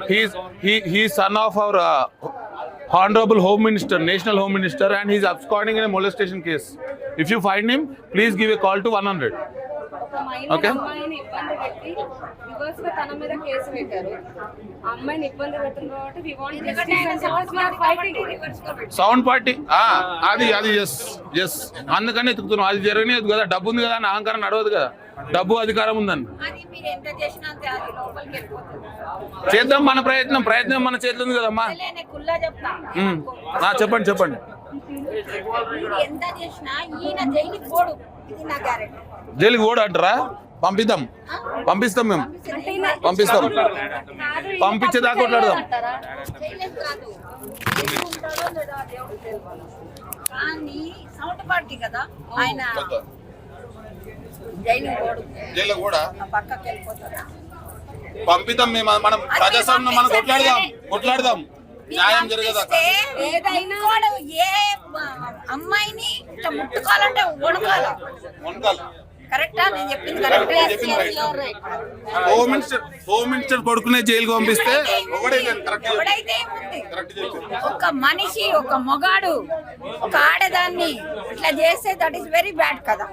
He's son of our Honorable Home Minister, National Home Minister, and he's absconding in a molestation case. If you find him, please give a call to 100. Okay? అమ్మాయిని ఇబ్బంది పెట్టి reverse గా తన మీద case పెట్టారు. అమ్మాయిని ఇబ్బంది పెట్టిన కాబట్టి we want justice and suppose we are fighting reverse గా పెట్టారు. సౌండ్ పార్టీ అది ఎస్ అందుకని ఎత్తుకుతున్నాం. అది జరగలేదు కదా, డబ్బు ఉంది కదా అని అహంకారం నడవదు కదా, డబ్బు అధికారం ఉందని. చేద్దాం మన ప్రయత్నం మన చేతిలో ఉంది కదమ్మా. చెప్పండి జైలుకి పోడు అంటారా? పంపిస్తాం మేము పంపించేదాకా కొట్లాడదాం. పంపిద్దాం మేము, మనం ప్రజాస్వామ్యం మనం కొట్లాడదాం న్యాయం జరగదా. అమ్మాయిని ముట్టుకోవాలంటే వణుకాలి. కరెక్టా? నేను చెప్పింది హోమ్ మినిస్టర్ కొడుకునే జైలుకి పంపిస్తే ఎవడైతే ఒక మనిషి, ఒక మొగాడు, ఒక ఆడదాన్ని ఇట్లా చేస్తే దట్ ఈస్ వెరీ బ్యాడ్ కదా.